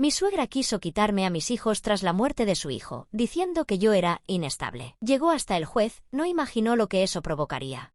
Mi suegra quiso quitarme a mis hijos tras la muerte de su hijo, diciendo que yo era inestable. Llegó hasta el juez, no imaginó lo que eso provocaría.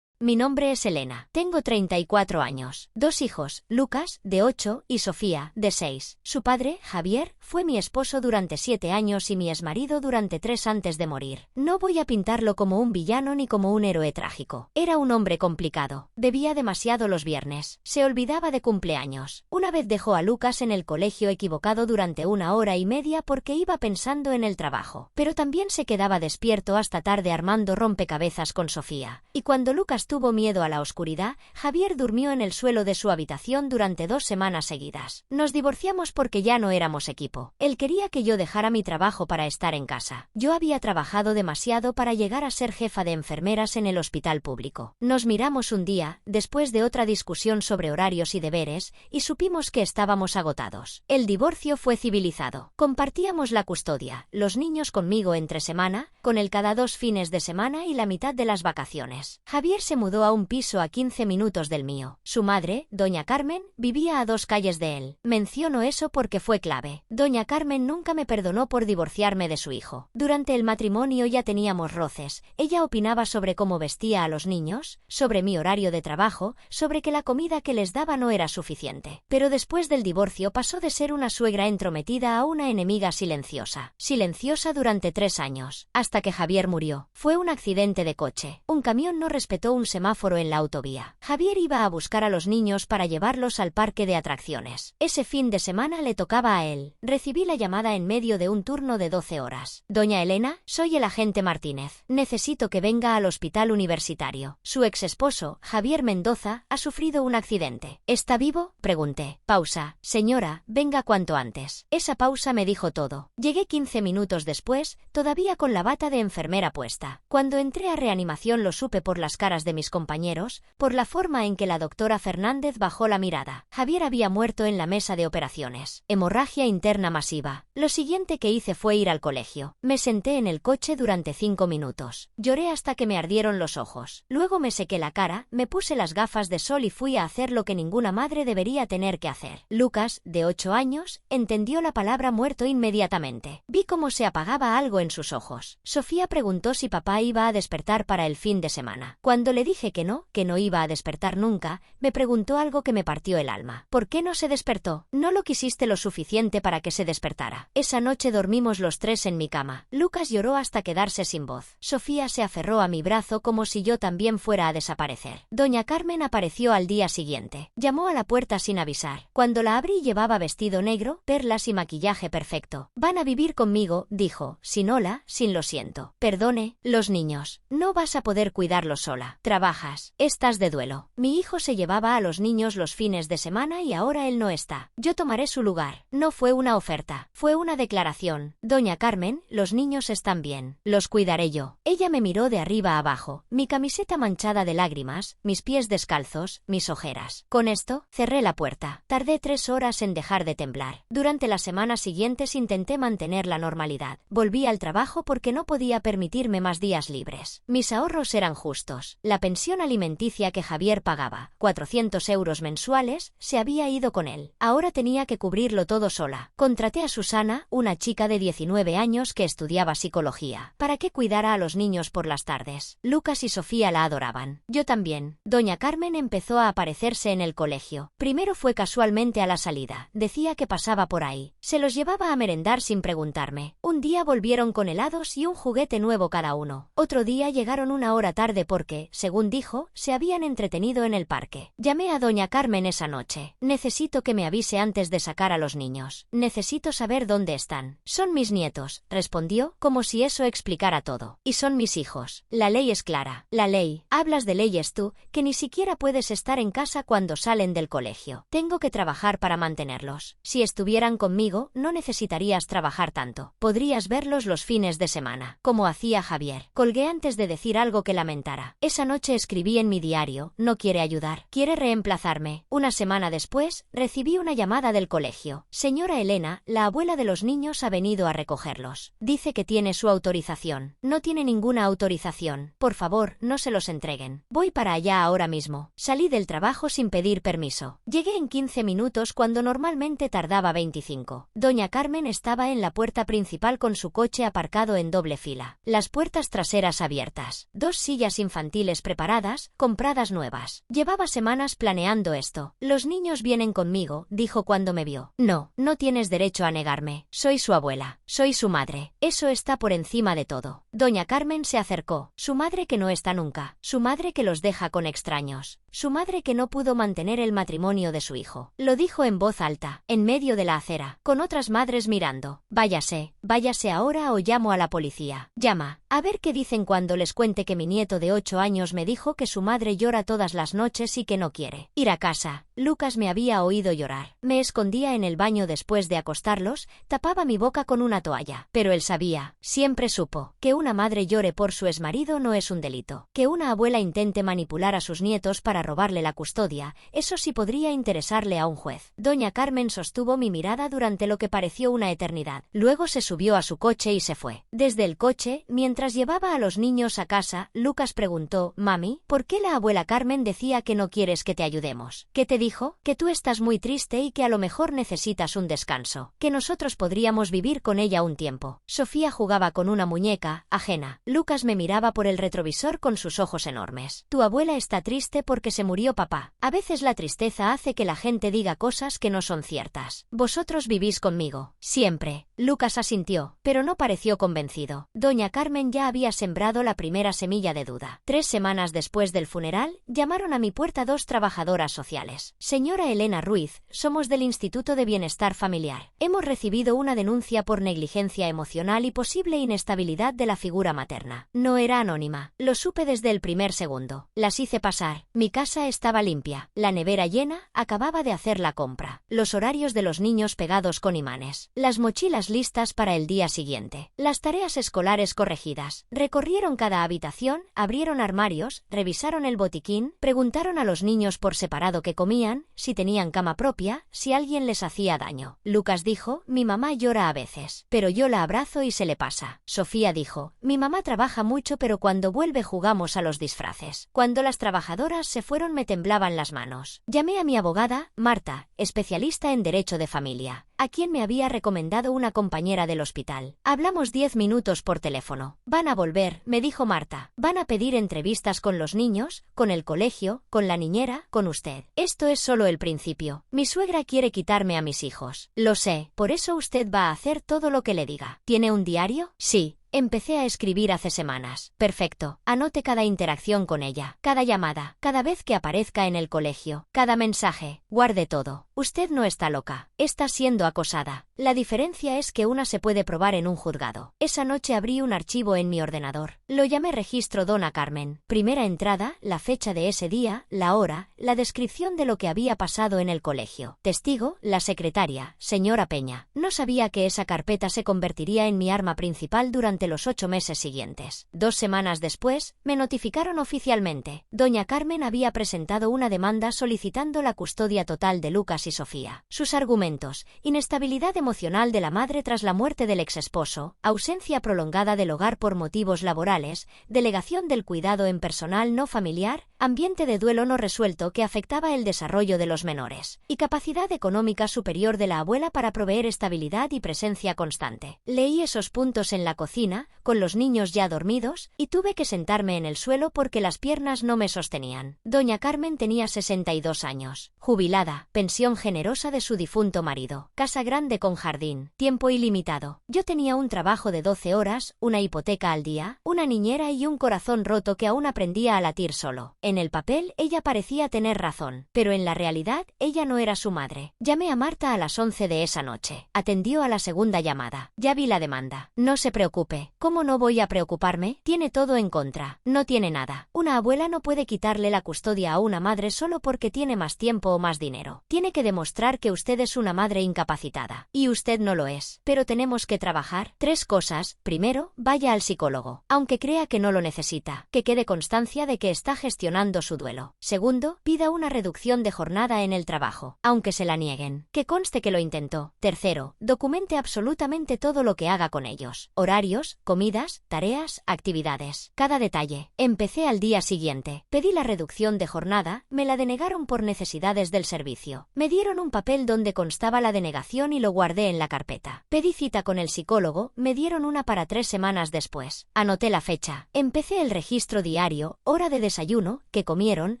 Mi nombre es Elena. Tengo 34 años. 2 hijos, Lucas, de 8, y Sofía, de 6. Su padre, Javier, fue mi esposo durante 7 años y mi exmarido durante 3 antes de morir. No voy a pintarlo como un villano ni como un héroe trágico. Era un hombre complicado. Bebía demasiado los viernes. Se olvidaba de cumpleaños. Una vez dejó a Lucas en el colegio equivocado durante 1 hora y media porque iba pensando en el trabajo. Pero también se quedaba despierto hasta tarde armando rompecabezas con Sofía. Y cuando Lucas tuvo miedo a la oscuridad, Javier durmió en el suelo de su habitación durante 2 semanas seguidas. Nos divorciamos porque ya no éramos equipo. Él quería que yo dejara mi trabajo para estar en casa. Yo había trabajado demasiado para llegar a ser jefa de enfermeras en el hospital público. Nos miramos un día, después de otra discusión sobre horarios y deberes, y supimos que estábamos agotados. El divorcio fue civilizado. Compartíamos la custodia, los niños conmigo entre semana, con él cada 2 fines de semana y la mitad de las vacaciones. Javier se mudó a un piso a 15 minutos del mío. Su madre, doña Carmen, vivía a 2 calles de él. Menciono eso porque fue clave. Doña Carmen nunca me perdonó por divorciarme de su hijo. Durante el matrimonio ya teníamos roces. Ella opinaba sobre cómo vestía a los niños, sobre mi horario de trabajo, sobre que la comida que les daba no era suficiente. Pero después del divorcio pasó de ser una suegra entrometida a una enemiga silenciosa. Silenciosa durante 3 años, hasta que Javier murió. Fue un accidente de coche. Un camión no respetó un semáforo en la autovía. Javier iba a buscar a los niños para llevarlos al parque de atracciones. Ese fin de semana le tocaba a él. Recibí la llamada en medio de un turno de 12 horas. Doña Elena, soy el agente Martínez. Necesito que venga al hospital universitario. Su exesposo, Javier Mendoza, ha sufrido un accidente. ¿Está vivo?, pregunté. Pausa. Señora, venga cuanto antes. Esa pausa me dijo todo. Llegué 15 minutos después, todavía con la bata de enfermera puesta. Cuando entré a reanimación lo supe por las caras de mis compañeros, por la forma en que la doctora Fernández bajó la mirada. Javier había muerto en la mesa de operaciones. Hemorragia interna masiva. Lo siguiente que hice fue ir al colegio. Me senté en el coche durante 5 minutos. Lloré hasta que me ardieron los ojos. Luego me sequé la cara, me puse las gafas de sol y fui a hacer lo que ninguna madre debería tener que hacer. Lucas, de 8 años, entendió la palabra muerto inmediatamente. Vi cómo se apagaba algo en sus ojos. Sofía preguntó si papá iba a despertar para el fin de semana. Cuando le dije que no iba a despertar nunca, me preguntó algo que me partió el alma. ¿Por qué no se despertó? No lo quisiste lo suficiente para que se despertara. Esa noche dormimos los 3 en mi cama. Lucas lloró hasta quedarse sin voz. Sofía se aferró a mi brazo como si yo también fuera a desaparecer. Doña Carmen apareció al día siguiente. Llamó a la puerta sin avisar. Cuando la abrí llevaba vestido negro, perlas y maquillaje perfecto. Van a vivir conmigo, dijo, sin hola, sin lo siento. Perdone, los niños. No vas a poder cuidarlos sola. Trabajas. Estás de duelo. Mi hijo se llevaba a los niños los fines de semana y ahora él no está. Yo tomaré su lugar. No fue una oferta. Fue una declaración. Doña Carmen, los niños están bien. Los cuidaré yo. Ella me miró de arriba a abajo. Mi camiseta manchada de lágrimas, mis pies descalzos, mis ojeras. Con esto, cerré la puerta. Tardé 3 horas en dejar de temblar. Durante las semanas siguientes intenté mantener la normalidad. Volví al trabajo porque no podía permitirme más días libres. Mis ahorros eran justos. La pensión alimenticia que Javier pagaba, 400 euros mensuales, se había ido con él. Ahora tenía que cubrirlo todo sola. Contraté a Susana, una chica de 19 años que estudiaba psicología, para que cuidara a los niños por las tardes. Lucas y Sofía la adoraban. Yo también. Doña Carmen empezó a aparecerse en el colegio. Primero fue casualmente a la salida. Decía que pasaba por ahí. Se los llevaba a merendar sin preguntarme. Un día volvieron con helados y un juguete nuevo cada uno. Otro día llegaron 1 hora tarde porque, según dijo, se habían entretenido en el parque. Llamé a doña Carmen esa noche. Necesito que me avise antes de sacar a los niños. Necesito saber dónde están. Son mis nietos, respondió, como si eso explicara todo. Y son mis hijos. La ley es clara. La ley. Hablas de leyes tú, que ni siquiera puedes estar en casa cuando salen del colegio. Tengo que trabajar para mantenerlos. Si estuvieran conmigo, no necesitarías trabajar tanto. Podrías verlos los fines de semana, como hacía Javier. Colgué antes de decir algo que lamentara. Esa noche Anoche escribí en mi diario, no quiere ayudar, quiere reemplazarme. Una semana después, recibí una llamada del colegio. Señora Elena, la abuela de los niños ha venido a recogerlos. Dice que tiene su autorización. No tiene ninguna autorización. Por favor, no se los entreguen. Voy para allá ahora mismo. Salí del trabajo sin pedir permiso. Llegué en 15 minutos cuando normalmente tardaba 25. Doña Carmen estaba en la puerta principal con su coche aparcado en doble fila. Las puertas traseras abiertas. 2 sillas infantiles preparadas, compradas nuevas. Llevaba semanas planeando esto. Los niños vienen conmigo, dijo cuando me vio. No, no tienes derecho a negarme. Soy su abuela. Soy su madre. Eso está por encima de todo. Doña Carmen se acercó. Su madre que no está nunca. Su madre que los deja con extraños. Su madre que no pudo mantener el matrimonio de su hijo. Lo dijo en voz alta, en medio de la acera, con otras madres mirando. Váyase ahora o llamo a la policía. Llama. A ver qué dicen cuando les cuente que mi nieto de 8 años me dijo que su madre llora todas las noches y que no quiere ir a casa. Lucas me había oído llorar. Me escondía en el baño después de acostarlos, tapaba mi boca con una toalla. Pero él sabía, siempre supo, que una madre llore por su exmarido no es un delito. Que una abuela intente manipular a sus nietos para robarle la custodia, eso sí podría interesarle a un juez. Doña Carmen sostuvo mi mirada durante lo que pareció una eternidad. Luego se subió a su coche y se fue. Desde el coche, mientras llevaba a los niños a casa, Lucas preguntó, «Mami, ¿por qué la abuela Carmen decía que no quieres que te ayudemos? ¿Qué te dijo? Que tú estás muy triste y que a lo mejor necesitas un descanso. Que nosotros podríamos vivir con ella un tiempo». Sofía jugaba con una muñeca, ajena. Lucas me miraba por el retrovisor con sus ojos enormes. «Tu abuela está triste porque se murió papá. A veces la tristeza hace que la gente diga cosas que no son ciertas. Vosotros vivís conmigo. Siempre». Lucas asintió, pero no pareció convencido. Doña Carmen ya había sembrado la primera semilla de duda. 3 semanas después del funeral, llamaron a mi puerta 2 trabajadoras sociales. «Señora Elena Ruiz, somos del Instituto de Bienestar Familiar. Hemos recibido una denuncia por negligencia emocional y posible inestabilidad de la figura materna». No era anónima. Lo supe desde el primer segundo. Las hice pasar. Mi casa estaba limpia. La nevera llena, acababa de hacer la compra. Los horarios de los niños pegados con imanes. Las mochilas listas para el día siguiente. Las tareas escolares corregidas. Recorrieron cada habitación, abrieron armarios, revisaron el botiquín, preguntaron a los niños por separado qué comían, si tenían cama propia, si alguien les hacía daño. Lucas dijo, «Mi mamá llora a veces, pero yo la abrazo y se le pasa». Sofía dijo, «Mi mamá trabaja mucho pero cuando vuelve jugamos a los disfraces». Cuando las trabajadoras se fueron me temblaban las manos. Llamé a mi abogada, Marta, especialista en derecho de familia, a quien me había recomendado una compañera del hospital. Hablamos 10 minutos por teléfono. «Van a volver», me dijo Marta. «Van a pedir entrevistas con los niños, con el colegio, con la niñera, con usted. Esto es solo el principio. Mi suegra quiere quitarme a mis hijos. Lo sé, por eso usted va a hacer todo lo que le diga». «¿Tiene un diario?» «Sí. Empecé a escribir hace semanas». «Perfecto. Anote cada interacción con ella, cada llamada, cada vez que aparezca en el colegio, cada mensaje. Guarde todo. Usted no está loca. Está siendo acosada. La diferencia es que una se puede probar en un juzgado». Esa noche abrí un archivo en mi ordenador. Lo llamé Registro Dona Carmen. Primera entrada, la fecha de ese día, la hora, la descripción de lo que había pasado en el colegio. Testigo, la secretaria, señora Peña. No sabía que esa carpeta se convertiría en mi arma principal durante los 8 meses siguientes. 2 semanas después, me notificaron oficialmente. Doña Carmen había presentado una demanda solicitando la custodia total de Lucas y Sofía. Sus argumentos: inestabilidad emocional de la madre tras la muerte del exesposo, ausencia prolongada del hogar por motivos laborales, delegación del cuidado en personal no familiar, ambiente de duelo no resuelto que afectaba el desarrollo de los menores, y capacidad económica superior de la abuela para proveer estabilidad y presencia constante. Leí esos puntos en la cocina, con los niños ya dormidos, y tuve que sentarme en el suelo porque las piernas no me sostenían. Doña Carmen tenía 62 años, jubilada, pensión generosa de su difunto marido, casa grande con jardín, tiempo ilimitado. Yo tenía un trabajo de 12 horas, una hipoteca al día, una niñera y un corazón roto que aún aprendía a latir solo. En En el papel ella parecía tener razón, pero en la realidad ella no era su madre. Llamé a Marta a las 11 de esa noche. Atendió a la segunda llamada. Ya vi la demanda. No se preocupe. ¿Cómo no voy a preocuparme? Tiene todo en contra. No tiene nada. Una abuela no puede quitarle la custodia a una madre solo porque tiene más tiempo o más dinero. Tiene que demostrar que usted es una madre incapacitada. Y usted no lo es. Pero tenemos que trabajar. 3 cosas. Primero, vaya al psicólogo. Aunque crea que no lo necesita. Que quede constancia de que está gestionando su duelo. Segundo, pida una reducción de jornada en el trabajo. Aunque se la nieguen. Que conste que lo intentó. Tercero, documente absolutamente todo lo que haga con ellos. Horarios, comidas, tareas, actividades. Cada detalle. Empecé al día siguiente. Pedí la reducción de jornada, me la denegaron por necesidades del servicio. Me dieron un papel donde constaba la denegación y lo guardé en la carpeta. Pedí cita con el psicólogo, me dieron una para 3 semanas después. Anoté la fecha. Empecé el registro diario, hora de desayuno, que comieron,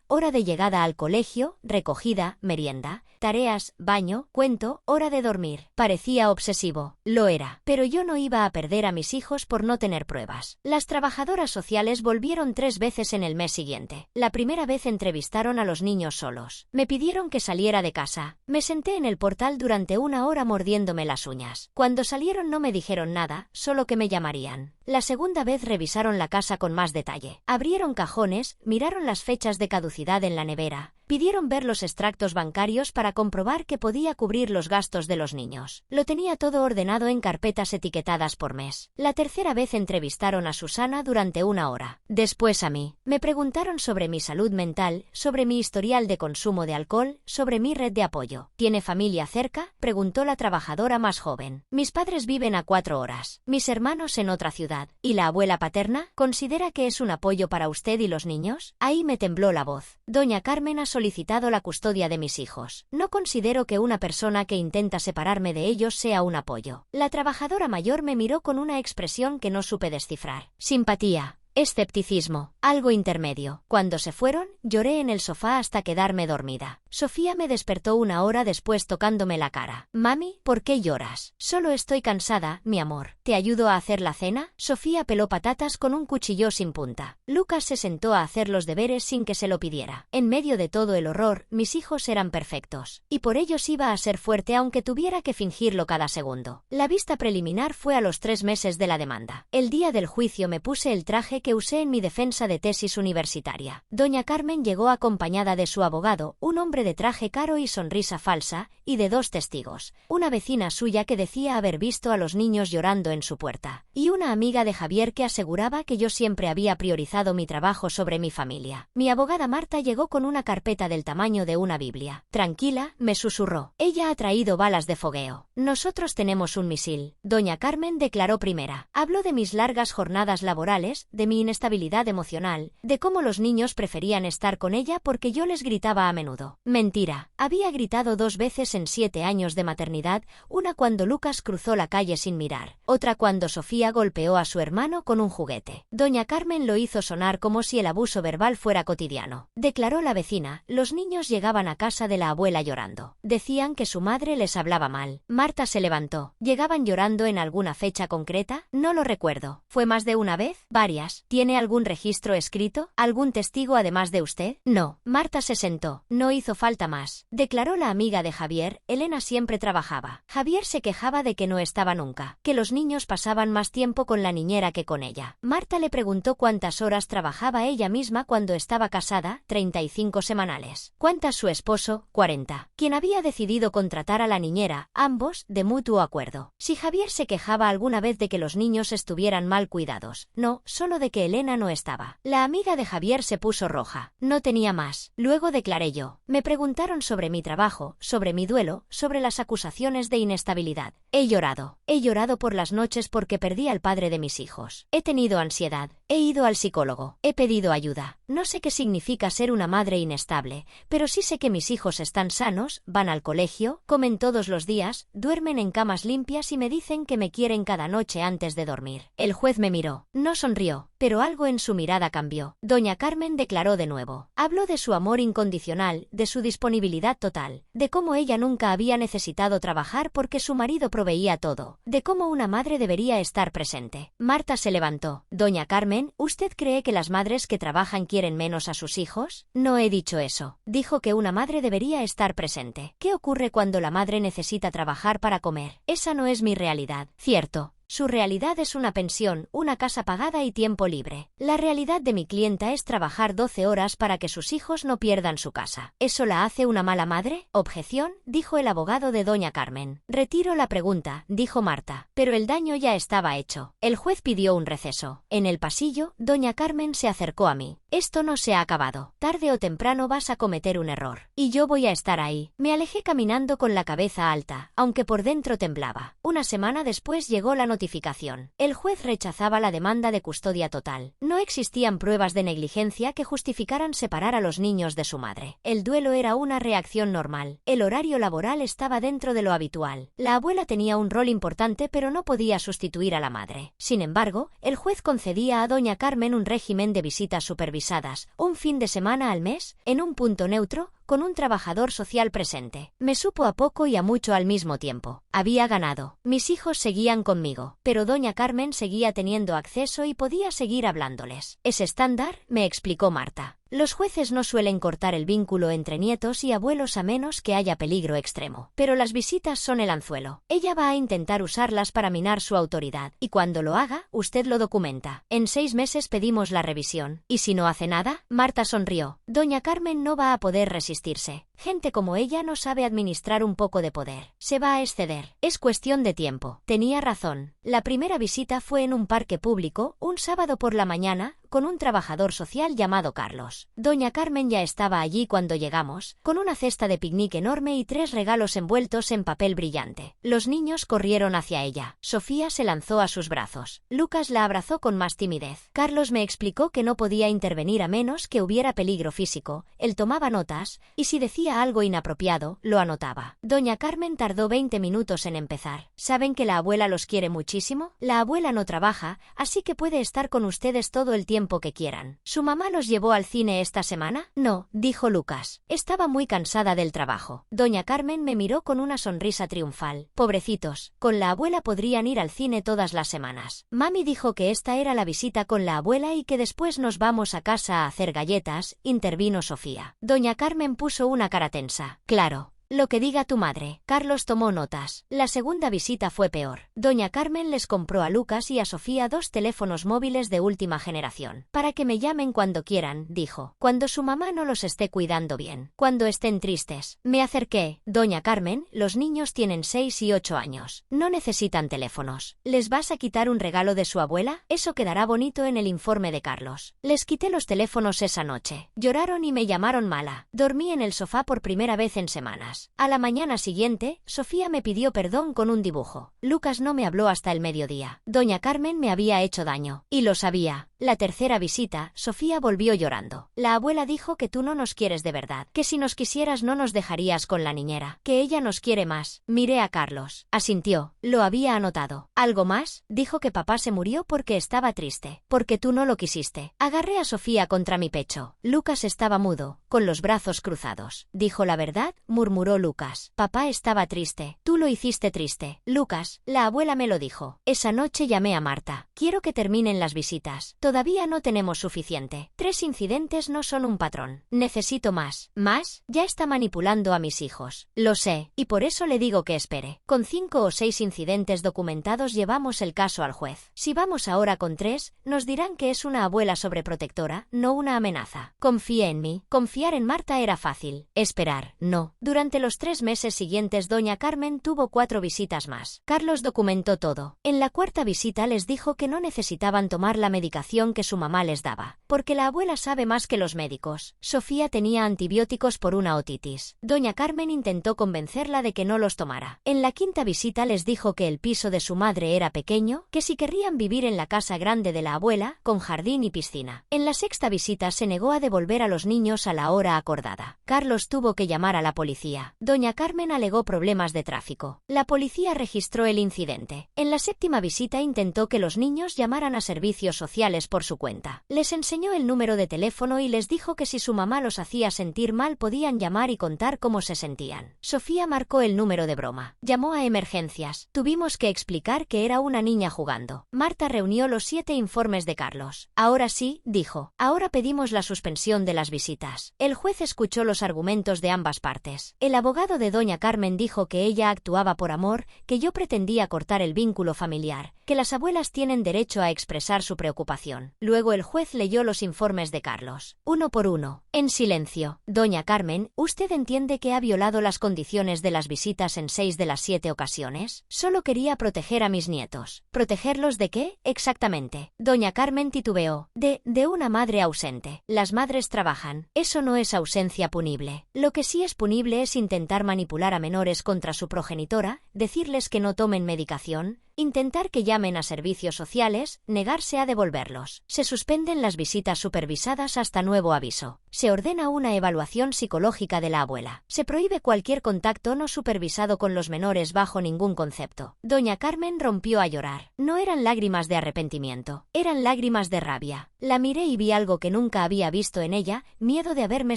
hora de llegada al colegio, recogida, merienda, tareas, baño, cuento, hora de dormir. Parecía obsesivo. Lo era. Pero yo no iba a perder a mis hijos por no tener pruebas. Las trabajadoras sociales volvieron 3 veces en el mes siguiente. La primera vez entrevistaron a los niños solos. Me pidieron que saliera de casa. Me senté en el portal durante 1 hora mordiéndome las uñas. Cuando salieron no me dijeron nada, solo que me llamarían. La segunda vez revisaron la casa con más detalle. Abrieron cajones, miraron las fechas de caducidad en la nevera. Pidieron ver los extractos bancarios para comprobar que podía cubrir los gastos de los niños. Lo tenía todo ordenado en carpetas etiquetadas por mes. La tercera vez entrevistaron a Susana durante 1 hora. Después a mí. Me preguntaron sobre mi salud mental, sobre mi historial de consumo de alcohol, sobre mi red de apoyo. ¿Tiene familia cerca?, preguntó la trabajadora más joven. Mis padres viven a 4 horas. Mis hermanos en otra ciudad. ¿Y la abuela paterna? ¿Considera que es un apoyo para usted y los niños? Ahí me tembló la voz. Doña Carmen ha solicitado la custodia de mis hijos. No considero que una persona que intenta separarme de ellos sea un apoyo. La trabajadora mayor me miró con una expresión que no supe descifrar. Simpatía. Escepticismo, algo intermedio. Cuando se fueron, lloré en el sofá hasta quedarme dormida. Sofía me despertó 1 hora después tocándome la cara. Mami, ¿por qué lloras? Solo estoy cansada, mi amor. ¿Te ayudo a hacer la cena? Sofía peló patatas con un cuchillo sin punta. Lucas se sentó a hacer los deberes sin que se lo pidiera. En medio de todo el horror, mis hijos eran perfectos. Y por ellos iba a ser fuerte aunque tuviera que fingirlo cada segundo. La vista preliminar fue a los 3 meses de la demanda. El día del juicio me puse el traje que usé en mi defensa de tesis universitaria. Doña Carmen llegó acompañada de su abogado, un hombre de traje caro y sonrisa falsa, y de 2 testigos, una vecina suya que decía haber visto a los niños llorando en su puerta, y una amiga de Javier que aseguraba que yo siempre había priorizado mi trabajo sobre mi familia. Mi abogada Marta llegó con una carpeta del tamaño de una Biblia. Tranquila, me susurró. Ella ha traído balas de fogueo. Nosotros tenemos un misil. Doña Carmen declaró primera. Habló de mis largas jornadas laborales, de mi inestabilidad emocional, de cómo los niños preferían estar con ella porque yo les gritaba a menudo. Mentira. Había gritado 2 veces en 7 años de maternidad, una cuando Lucas cruzó la calle sin mirar, otra cuando Sofía golpeó a su hermano con un juguete. Doña Carmen lo hizo sonar como si el abuso verbal fuera cotidiano. Declaró la vecina, los niños llegaban a casa de la abuela llorando. Decían que su madre les hablaba mal. Marta se levantó. ¿Llegaban llorando en alguna fecha concreta? No lo recuerdo. ¿Fue más de una vez? Varias. ¿Tiene algún registro escrito? ¿Algún testigo además de usted? No. Marta se sentó. No hizo falta más. Declaró la amiga de Javier, Elena siempre trabajaba. Javier se quejaba de que no estaba nunca, que los niños pasaban más tiempo con la niñera que con ella. Marta le preguntó cuántas horas trabajaba ella misma cuando estaba casada, 35 semanales. ¿Cuántas su esposo? 40. Quien había decidido contratar a la niñera, ambos, de mutuo acuerdo. Si Javier se quejaba alguna vez de que los niños estuvieran mal cuidados. No, solo de que Elena no estaba. La amiga de Javier se puso roja. No tenía más. Luego declaré yo. Me preguntaron sobre mi trabajo, sobre mi duelo, sobre las acusaciones de inestabilidad. He llorado. He llorado por las noches porque perdí al padre de mis hijos. He tenido ansiedad. He ido al psicólogo. He pedido ayuda. No sé qué significa ser una madre inestable, pero sí sé que mis hijos están sanos, van al colegio, comen todos los días, duermen en camas limpias y me dicen que me quieren cada noche antes de dormir. El juez me miró. No sonrió, pero algo en su mirada cambió. Doña Carmen declaró de nuevo. Habló de su amor incondicional, de su disponibilidad total, de cómo ella nunca había necesitado trabajar porque su marido proveía todo, de cómo una madre debería estar presente. Marta se levantó. Doña Carmen, ¿usted cree que las madres que trabajan quieren quieren menos a sus hijos? No he dicho eso. Dijo que una madre debería estar presente. ¿Qué ocurre cuando la madre necesita trabajar para comer? Esa no es mi realidad. Cierto. Su realidad es una pensión, una casa pagada y tiempo libre. La realidad de mi clienta es trabajar 12 horas para que sus hijos no pierdan su casa. ¿Eso la hace una mala madre? Objeción, dijo el abogado de doña Carmen. Retiro la pregunta, dijo Marta. Pero el daño ya estaba hecho. El juez pidió un receso. En el pasillo, doña Carmen se acercó a mí. Esto no se ha acabado. Tarde o temprano vas a cometer un error. Y yo voy a estar ahí. Me alejé caminando con la cabeza alta, aunque por dentro temblaba. Una semana después llegó la notificación. El juez rechazaba la demanda de custodia total. No existían pruebas de negligencia que justificaran separar a los niños de su madre. El duelo era una reacción normal. El horario laboral estaba dentro de lo habitual. La abuela tenía un rol importante pero no podía sustituir a la madre. Sin embargo, el juez concedía a doña Carmen un régimen de visitas supervisadas, un fin de semana al mes, en un punto neutro, con un trabajador social presente. Me supo a poco y a mucho al mismo tiempo. Había ganado. Mis hijos seguían conmigo, pero doña Carmen seguía teniendo acceso y podía seguir hablándoles. ¿Es estándar?, me explicó Marta. Los jueces no suelen cortar el vínculo entre nietos y abuelos a menos que haya peligro extremo. Pero las visitas son el anzuelo. Ella va a intentar usarlas para minar su autoridad. Y cuando lo haga, usted lo documenta. En 6 meses pedimos la revisión. ¿Y si no hace nada? Marta sonrió. Doña Carmen no va a poder resistirse. Gente como ella no sabe administrar un poco de poder. Se va a exceder. Es cuestión de tiempo. Tenía razón. La primera visita fue en un parque público, un sábado por la mañana, con un trabajador social llamado Carlos. Doña Carmen ya estaba allí cuando llegamos, con una cesta de picnic enorme y 3 regalos envueltos en papel brillante. Los niños corrieron hacia ella. Sofía se lanzó a sus brazos. Lucas la abrazó con más timidez. Carlos me explicó que no podía intervenir a menos que hubiera peligro físico. Él tomaba notas, y si decía algo inapropiado, lo anotaba. Doña Carmen tardó 20 minutos en empezar. ¿Saben que la abuela los quiere muchísimo? La abuela no trabaja, así que puede estar con ustedes todo el tiempo que quieran. ¿Su mamá los llevó al cine esta semana? No, dijo Lucas. Estaba muy cansada del trabajo. Doña Carmen me miró con una sonrisa triunfal. Pobrecitos, con la abuela podrían ir al cine todas las semanas. Mami dijo que esta era la visita con la abuela y que después nos vamos a casa a hacer galletas, intervino Sofía. Doña Carmen puso una cara tensa. Claro. Lo que diga tu madre. Carlos tomó notas. La segunda visita fue peor. Doña Carmen les compró a Lucas y a Sofía 2 teléfonos móviles de última generación. Para que me llamen cuando quieran, dijo. Cuando su mamá no los esté cuidando bien. Cuando estén tristes. Me acerqué. Doña Carmen, los niños tienen 6 y 8 años. No necesitan teléfonos. ¿Les vas a quitar un regalo de su abuela? Eso quedará bonito en el informe de Carlos. Les quité los teléfonos esa noche. Lloraron y me llamaron mala. Dormí en el sofá por primera vez en semanas. A la mañana siguiente, Sofía me pidió perdón con un dibujo. Lucas no me habló hasta el mediodía. Doña Carmen me había hecho daño. Y lo sabía. La tercera visita, Sofía volvió llorando. La abuela dijo que tú no nos quieres de verdad, que si nos quisieras no nos dejarías con la niñera, que ella nos quiere más. Miré a Carlos. Asintió. Lo había anotado. ¿Algo más? Dijo que papá se murió porque estaba triste, porque tú no lo quisiste. Agarré a Sofía contra mi pecho. Lucas estaba mudo, con los brazos cruzados. ¿Dijo la verdad?, murmuró Lucas. Papá estaba triste. Tú lo hiciste triste. Lucas, la abuela me lo dijo. Esa noche llamé a Marta. Quiero que terminen las visitas. Todavía no tenemos suficiente. 3 incidentes no son un patrón. Necesito más. ¿Más? Ya está manipulando a mis hijos. Lo sé, y por eso le digo que espere. Con 5 o 6 incidentes documentados llevamos el caso al juez. Si vamos ahora con 3, nos dirán que es una abuela sobreprotectora, no una amenaza. Confíe en mí. Confiar en Marta era fácil. Esperar, no. Durante los 3 meses siguientes doña Carmen tuvo 4 visitas más. Carlos documentó todo. En la 4ª visita les dijo que no necesitaban tomar la medicación que su mamá les daba, porque la abuela sabe más que los médicos. Sofía tenía antibióticos por una otitis. Doña Carmen intentó convencerla de que no los tomara. En la 5ª visita les dijo que el piso de su madre era pequeño, que si querrían vivir en la casa grande de la abuela, con jardín y piscina. En la 6ª visita se negó a devolver a los niños a la hora acordada. Carlos tuvo que llamar a la policía. Doña Carmen alegó problemas de tráfico. La policía registró el incidente. En la 7ª visita intentó que los niños llamaran a servicios sociales por su cuenta. Les enseñó enseñó el número de teléfono y les dijo que si su mamá los hacía sentir mal podían llamar y contar cómo se sentían. Sofía marcó el número de broma. Llamó a emergencias. Tuvimos que explicar que era una niña jugando. Marta reunió los 7 informes de Carlos. Ahora sí, dijo. Ahora pedimos la suspensión de las visitas. El juez escuchó los argumentos de ambas partes. El abogado de doña Carmen dijo que ella actuaba por amor, que yo pretendía cortar el vínculo familiar, que las abuelas tienen derecho a expresar su preocupación. Luego el juez leyó los informes de Carlos, uno por uno, en silencio. Doña Carmen, ¿usted entiende que ha violado las condiciones de las visitas en 6 de las 7 ocasiones? Solo quería proteger a mis nietos. ¿Protegerlos de qué, exactamente? Doña Carmen titubeó. De una madre ausente. Las madres trabajan. Eso no es ausencia punible. Lo que sí es punible es intentar manipular a menores contra su progenitora, decirles que no tomen medicación, intentar que llamen a servicios sociales, negarse a devolverlos. Se suspenden las visitas supervisadas hasta nuevo aviso. Se ordena una evaluación psicológica de la abuela. Se prohíbe cualquier contacto no supervisado con los menores bajo ningún concepto. Doña Carmen rompió a llorar. No eran lágrimas de arrepentimiento, eran lágrimas de rabia. La miré y vi algo que nunca había visto en ella, miedo de haberme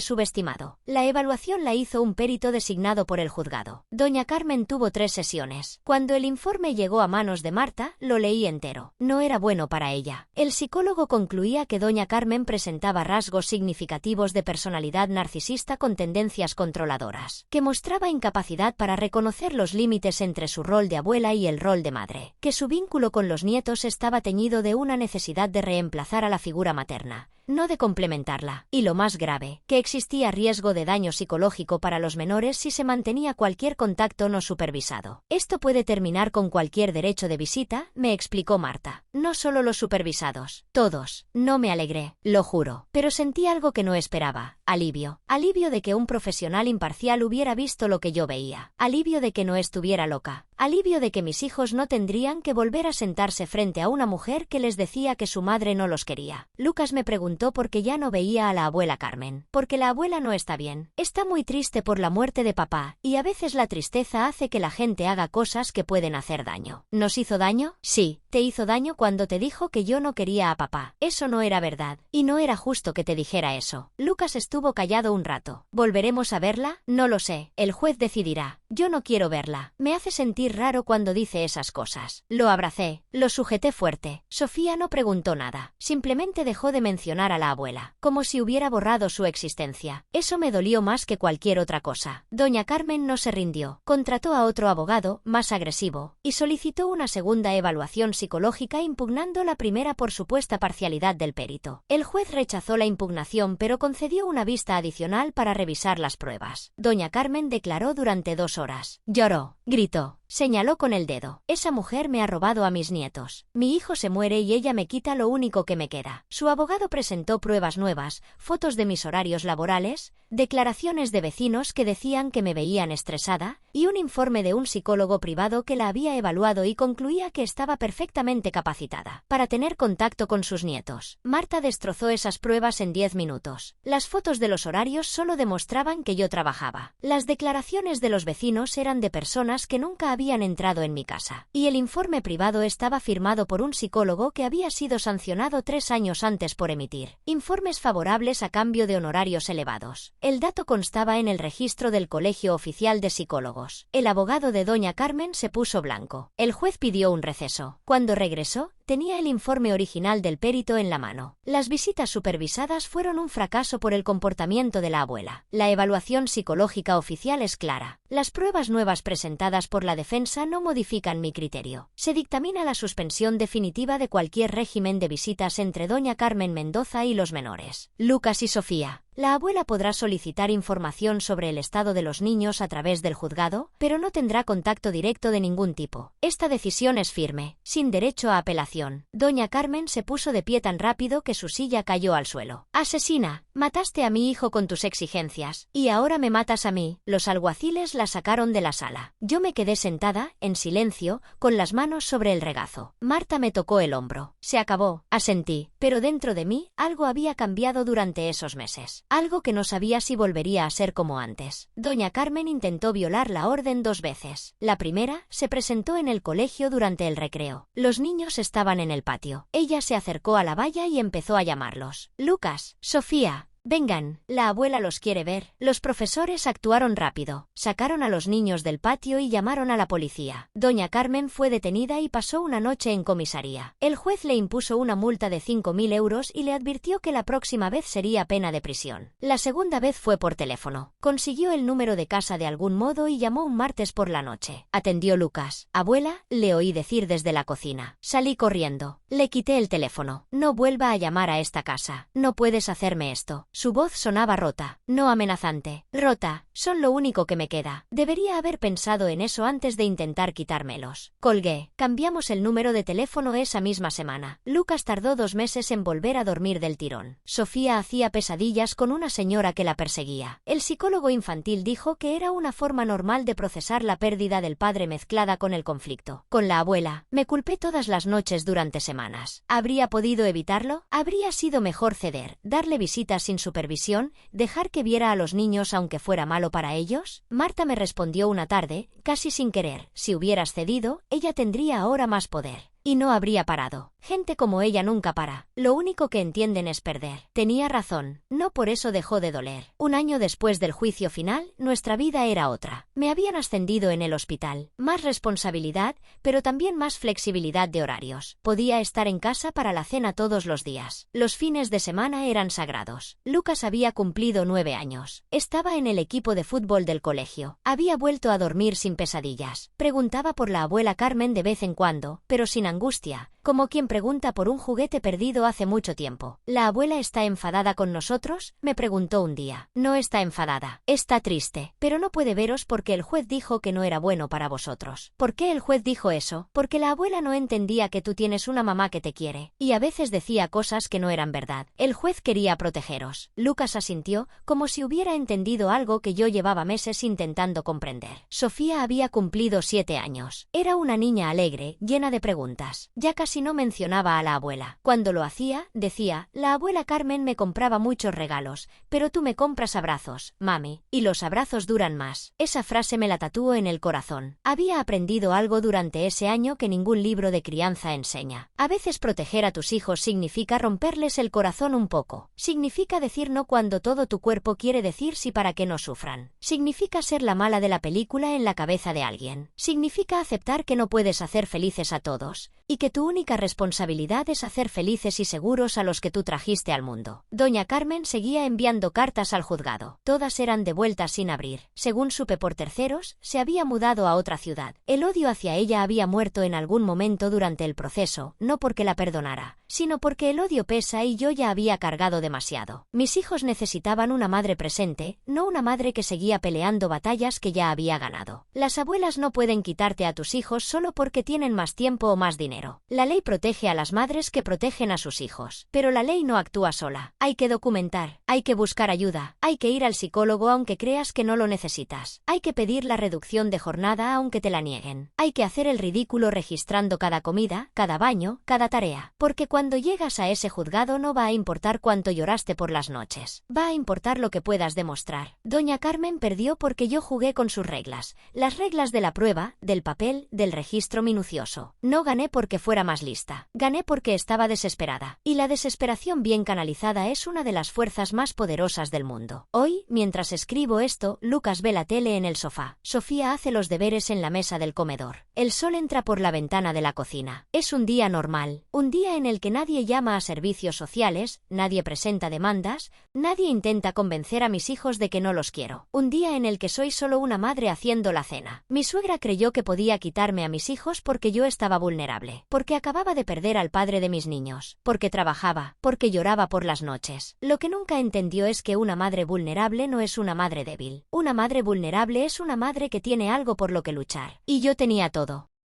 subestimado. La evaluación la hizo un perito designado por el juzgado. Doña Carmen tuvo 3 sesiones. Cuando el informe llegó a manos de Marta, lo leí entero. No era bueno para ella. El psicólogo concluía que doña Carmen presentaba rasgos significativos de personalidad narcisista con tendencias controladoras, que mostraba incapacidad para reconocer los límites entre su rol de abuela y el rol de madre, que su vínculo con los nietos estaba teñido de una necesidad de reemplazar a la figura materna, no de complementarla, y lo más grave, que existía riesgo de daño psicológico para los menores si se mantenía cualquier contacto no supervisado. Esto puede terminar con cualquier derecho de visita, me explicó Marta. No solo los supervisados, todos. No me alegré, lo juro, pero sentí algo que no esperaba. Alivio. Alivio de que un profesional imparcial hubiera visto lo que yo veía. Alivio de que no estuviera loca. Alivio de que mis hijos no tendrían que volver a sentarse frente a una mujer que les decía que su madre no los quería. Lucas me preguntó por qué ya no veía a la abuela Carmen. Porque la abuela no está bien. Está muy triste por la muerte de papá, y a veces la tristeza hace que la gente haga cosas que pueden hacer daño. ¿Nos hizo daño? Sí, te hizo daño cuando te dijo que yo no quería a papá. Eso no era verdad, y no era justo que te dijera eso. Lucas estuvo callado un rato. ¿Volveremos a verla? No lo sé. El juez decidirá. Yo no quiero verla. Me hace sentir raro cuando dice esas cosas. Lo abracé, lo sujeté fuerte. Sofía no preguntó nada. Simplemente dejó de mencionar a la abuela, como si hubiera borrado su existencia. Eso me dolió más que cualquier otra cosa. Doña Carmen no se rindió. Contrató a otro abogado, más agresivo, y solicitó una segunda evaluación psicológica impugnando la primera por supuesta parcialidad del perito. El juez rechazó la impugnación pero concedió una vista adicional para revisar las pruebas. Doña Carmen declaró durante 2 horas. Lloró, gritó. Señaló con el dedo. Esa mujer me ha robado a mis nietos. Mi hijo se muere y ella me quita lo único que me queda. Su abogado presentó pruebas nuevas, fotos de mis horarios laborales, declaraciones de vecinos que decían que me veían estresada, y un informe de un psicólogo privado que la había evaluado y concluía que estaba perfectamente capacitada para tener contacto con sus nietos. Marta destrozó esas pruebas en 10 minutos. Las fotos de los horarios solo demostraban que yo trabajaba. Las declaraciones de los vecinos eran de personas que nunca habían entrado en mi casa. Y el informe privado estaba firmado por un psicólogo que había sido sancionado 3 años antes por emitir informes favorables a cambio de honorarios elevados. El dato constaba en el registro del Colegio Oficial de Psicólogos. El abogado de doña Carmen se puso blanco. El juez pidió un receso. Cuando regresó, tenía el informe original del perito en la mano. Las visitas supervisadas fueron un fracaso por el comportamiento de la abuela. La evaluación psicológica oficial es clara. Las pruebas nuevas presentadas por la defensa no modifican mi criterio. Se dictamina la suspensión definitiva de cualquier régimen de visitas entre doña Carmen Mendoza y los menores. Lucas y Sofía. La abuela podrá solicitar información sobre el estado de los niños a través del juzgado, pero no tendrá contacto directo de ningún tipo. Esta decisión es firme, sin derecho a apelación. Doña Carmen se puso de pie tan rápido que su silla cayó al suelo. Asesina, mataste a mi hijo con tus exigencias, y ahora me matas a mí. Los alguaciles la sacaron de la sala. Yo me quedé sentada, en silencio, con las manos sobre el regazo. Marta me tocó el hombro. Se acabó, asentí, pero dentro de mí algo había cambiado durante esos meses. Algo que no sabía si volvería a ser como antes. Doña Carmen intentó violar la orden 2 veces. La primera se presentó en el colegio durante el recreo. Los niños estaban en el patio. Ella se acercó a la valla y empezó a llamarlos. Lucas, Sofía. Vengan, la abuela los quiere ver. Los profesores actuaron rápido, sacaron a los niños del patio y llamaron a la policía. Doña Carmen fue detenida y pasó una noche en comisaría. El juez le impuso una multa de 5.000 euros y le advirtió que la próxima vez sería pena de prisión. La segunda vez fue por teléfono. Consiguió el número de casa de algún modo y llamó un martes por la noche. Atendió Lucas. Abuela, le oí decir desde la cocina. Salí corriendo. Le quité el teléfono. No vuelva a llamar a esta casa. No puedes hacerme esto. Su voz sonaba rota, no amenazante. Rota, son lo único que me queda. Debería haber pensado en eso antes de intentar quitármelos. Colgué. Cambiamos el número de teléfono esa misma semana. Lucas tardó 2 meses en volver a dormir del tirón. Sofía hacía pesadillas con una señora que la perseguía. El psicólogo infantil dijo que era una forma normal de procesar la pérdida del padre mezclada con el conflicto. Con la abuela, me culpé todas las noches durante semanas. ¿Habría podido evitarlo? Habría sido mejor ceder, darle visitas sin supervisión, dejar que viera a los niños aunque fuera malo para ellos. Marta me respondió una tarde, casi sin querer, si hubieras cedido, ella tendría ahora más poder. Y no habría parado. Gente como ella nunca para. Lo único que entienden es perder. Tenía razón. No por eso dejó de doler. 1 año después del juicio final, nuestra vida era otra. Me habían ascendido en el hospital. Más responsabilidad, pero también más flexibilidad de horarios. Podía estar en casa para la cena todos los días. Los fines de semana eran sagrados. Lucas había cumplido 9 años. Estaba en el equipo de fútbol del colegio. Había vuelto a dormir sin pesadillas. Preguntaba por la abuela Carmen de vez en cuando, pero sin angustia, como quien pregunta por un juguete perdido hace mucho tiempo. ¿La abuela está enfadada con nosotros?, me preguntó un día. No está enfadada, está triste, pero no puede veros porque el juez dijo que no era bueno para vosotros. ¿Por qué el juez dijo eso? Porque la abuela no entendía que tú tienes una mamá que te quiere, y a veces decía cosas que no eran verdad. El juez quería protegeros. Lucas asintió, como si hubiera entendido algo que yo llevaba meses intentando comprender. Sofía había cumplido 7 años. Era una niña alegre, llena de preguntas. Ya casi no mencionaba a la abuela. Cuando lo hacía, decía, la abuela Carmen me compraba muchos regalos, pero tú me compras abrazos, mami, y los abrazos duran más. Esa frase me la tatuó en el corazón. Había aprendido algo durante ese año que ningún libro de crianza enseña. A veces proteger a tus hijos significa romperles el corazón un poco. Significa decir no cuando todo tu cuerpo quiere decir sí para que no sufran. Significa ser la mala de la película en la cabeza de alguien. Significa aceptar que no puedes hacer felices a todos, y que tu única responsabilidad es hacer felices y seguros a los que tú trajiste al mundo. Doña Carmen seguía enviando cartas al juzgado. Todas eran devueltas sin abrir. Según supe por terceros, se había mudado a otra ciudad. El odio hacia ella había muerto en algún momento durante el proceso, no porque la perdonara, sino porque el odio pesa y yo ya había cargado demasiado. Mis hijos necesitaban una madre presente, no una madre que seguía peleando batallas que ya había ganado. Las abuelas no pueden quitarte a tus hijos solo porque tienen más tiempo o más dinero. La ley protege a las madres que protegen a sus hijos, pero la ley no actúa sola. Hay que documentar, hay que buscar ayuda, hay que ir al psicólogo aunque creas que no lo necesitas. Hay que pedir la reducción de jornada aunque te la nieguen. Hay que hacer el ridículo registrando cada comida, cada baño, cada tarea, porque cuando llegas a ese juzgado no va a importar cuánto lloraste por las noches. Va a importar lo que puedas demostrar. Doña Carmen perdió porque yo jugué con sus reglas, las reglas de la prueba, del papel, del registro minucioso. No gané porque fuera más lista. Gané porque estaba desesperada. Y la desesperación bien canalizada es una de las fuerzas más poderosas del mundo. Hoy, mientras escribo esto, Lucas ve la tele en el sofá. Sofía hace los deberes en la mesa del comedor. El sol entra por la ventana de la cocina. Es un día normal, un día en el que nadie llama a servicios sociales, nadie presenta demandas, nadie intenta convencer a mis hijos de que no los quiero. Un día en el que soy solo una madre haciendo la cena. Mi suegra creyó que podía quitarme a mis hijos porque yo estaba vulnerable, porque acababa de perder al padre de mis niños, porque trabajaba, porque lloraba por las noches. Lo que nunca entendió es que una madre vulnerable no es una madre débil. Una madre vulnerable es una madre que tiene algo por lo que luchar. Y yo tenía todo.